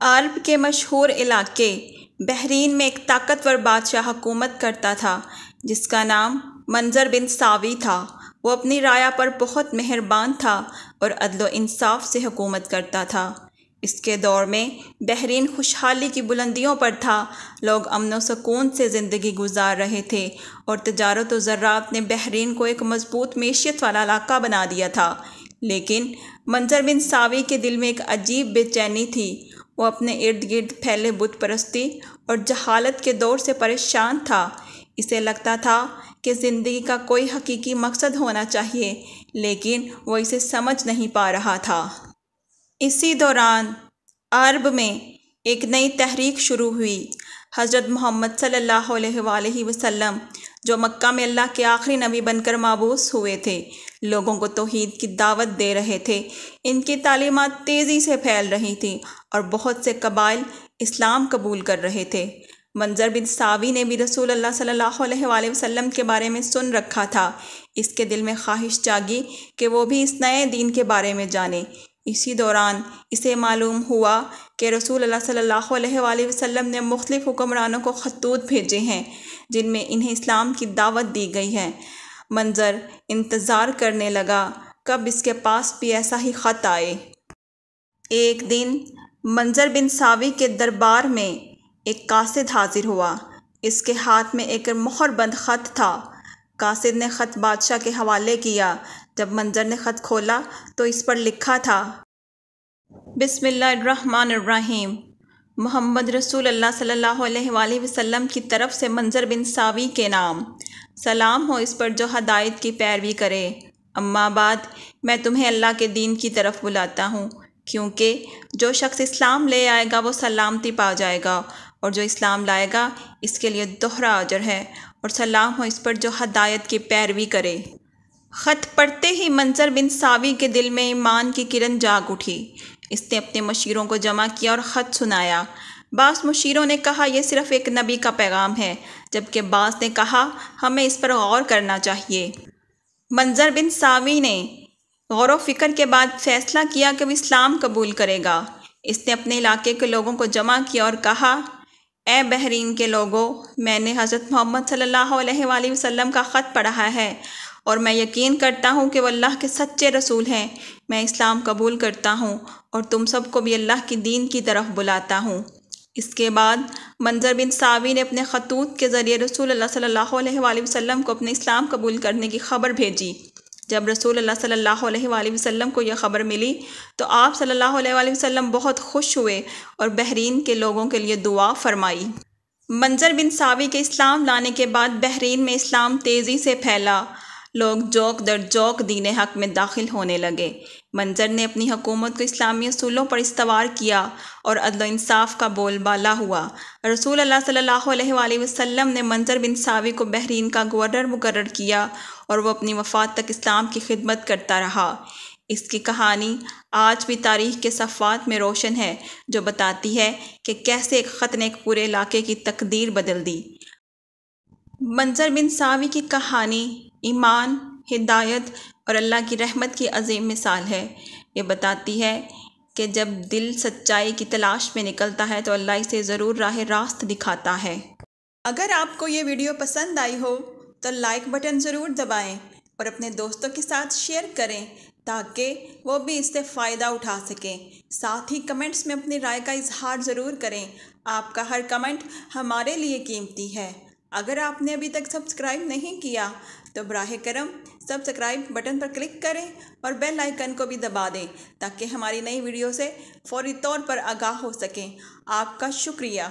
عرب کے مشہور علاقے بحرین میں ایک طاقتور بادشاہ حکومت کرتا تھا جس کا نام منظر بن ساوی تھا۔ وہ اپنی رعایا پر بہت مہربان تھا اور عدل و انصاف سے حکومت کرتا تھا۔ اس کے دور میں بحرین خوشحالی کی بلندیوں پر تھا۔ لوگ امن و سکون سے زندگی گزار رہے تھے اور تجارت و زراعت نے بحرین کو ایک مضبوط معیشت والا علاقہ بنا دیا تھا۔ لیکن منظر بن ساوی کے دل میں ایک عجیب بے چینی تھی۔ وہ اپنے ارد گرد پھیلے بت پرستی اور جہالت کے دور سے پریشان تھا۔ اسے لگتا تھا کہ زندگی کا کوئی حقیقی مقصد ہونا چاہیے، لیکن وہ اسے سمجھ نہیں پا رہا تھا۔ اسی دوران عرب میں ایک نئی تحریک شروع ہوئی۔ حضرت محمد صلی اللہ علیہ وآلہ وسلم جو مکہ میں اللہ کے آخری نبی بن کر مبعوث ہوئے تھے، لوگوں کو توحید کی دعوت دے رہے تھے۔ ان کی تعلیمات تیزی سے پھیل رہی تھیں اور بہت سے قبائل اسلام قبول کر رہے تھے۔ منظر بن ساوی نے بھی رسول اللہ صلی اللہ علیہ وآلہ وسلم کے بارے میں سن رکھا تھا۔ اس کے دل میں خواہش جاگی کہ وہ بھی اس نئے دین کے بارے میں جانے۔ اسی دوران اسے معلوم ہوا کہ رسول اللہ صلی اللہ علیہ وآلہ وسلم نے مختلف حکمرانوں کو خطوط بھیجے ہیں جن میں انہیں اسلام کی دعوت دی گئی ہے۔ منظر انتظار کرنے لگا کب اس کے پاس بھی ایسا ہی خط آئے۔ ایک دن منظر بن ساوی کے دربار میں ایک قاصد حاضر ہوا۔ اس کے ہاتھ میں ایک مہر بند خط تھا۔ قاصد نے خط بادشاہ کے حوالے کیا۔ جب منظر نے خط کھولا تو اس پر لکھا تھا: بسم اللہ الرحمن الرحیم، محمد رسول اللہ صلی اللہ علیہ وآلہ وسلم کی طرف سے منظر بن ساوی کے نام، سلام ہو اس پر جو ہدایت کی پیروی کرے۔ اما بعد، میں تمہیں اللہ کے دین کی طرف بلاتا ہوں، کیونکہ جو شخص اسلام لے آئے گا وہ سلامتی پا جائے گا، اور جو اسلام لائے گا اس کے لیے دوہرا اجر ہے، اور سلام ہو اس پر جو ہدایت کی پیروی کرے۔ خط پڑھتے ہی منظر بن ساوی کے دل میں ایمان کی کرن جاگ اٹھی۔ اس نے اپنے مشیروں کو جمع کیا اور خط سنایا۔ بعض مشیروں نے کہا یہ صرف ایک نبی کا پیغام ہے، جبکہ بعض نے کہا ہمیں اس پر غور کرنا چاہیے۔ منظر بن ساوی نے غور و فکر کے بعد فیصلہ کیا کہ وہ اسلام قبول کرے گا۔ اس نے اپنے علاقے کے لوگوں کو جمع کیا اور کہا: اے بحرین کے لوگوں، میں نے حضرت محمد صلی اللہ علیہ وآلہ وسلم کا خط پڑھا ہے اور میں یقین کرتا ہوں کہ وہ اللہ کے سچے رسول ہیں۔ میں اسلام قبول کرتا ہوں اور تم سب کو بھی اللہ کی دین کی طرف بلاتا ہوں۔ اس کے بعد منظر بن ساوی نے اپنے خطوط کے ذریعے رسول اللہ صلی اللہ علیہ وآلہ وسلم کو اپنے اسلام قبول کرنے کی خبر بھیجی۔ جب رسول اللہ صلی اللہ علیہ وآلہ وسلم کو یہ خبر ملی تو آپ صلی اللہ علیہ وآلہ وسلم بہت خوش ہوئے اور بحرین کے لوگوں کے لیے دعا فرمائی۔ منظر بن ساوی کے اسلام لانے کے بعد بحرین میں اسلام تیزی سے پھیلا۔ لوگ جوک در جوک دین حق میں داخل ہونے لگے۔ منظر نے اپنی حکومت کو اسلامی اصولوں پر استوار کیا اور عدل و انصاف کا بول بالا ہوا۔ رسول اللہ صلی اللہ علیہ وآلہ وسلم نے منظر بن ساوی کو بحرین کا گورنر مقرر کیا اور وہ اپنی وفات تک اسلام کی خدمت کرتا رہا۔ اس کی کہانی آج بھی تاریخ کے صفحات میں روشن ہے، جو بتاتی ہے کہ کیسے ایک خط نے ایک پورے علاقے کی تقدیر بدل دی۔ منظر بن ساوی کی کہانی ایمان، ہدایت اور اللہ کی رحمت کی عظیم مثال ہے۔ یہ بتاتی ہے کہ جب دل سچائی کی تلاش میں نکلتا ہے تو اللہ اسے ضرور راہ راست دکھاتا ہے۔ اگر آپ کو یہ ویڈیو پسند آئی ہو تو لائک بٹن ضرور دبائیں اور اپنے دوستوں کے ساتھ شیئر کریں تاکہ وہ بھی اس سے فائدہ اٹھا سکیں۔ ساتھ ہی کمنٹس میں اپنی رائے کا اظہار ضرور کریں۔ آپ کا ہر کمنٹ ہمارے لیے قیمتی ہے۔ اگر آپ نے ابھی تک سبسکرائب نہیں کیا تو براہ کرم سبسکرائب بٹن پر کلک کریں اور بیل آئیکن کو بھی دبا دیں تاکہ ہماری نئی ویڈیو سے فوری طور پر آگاہ ہو سکیں۔ آپ کا شکریہ۔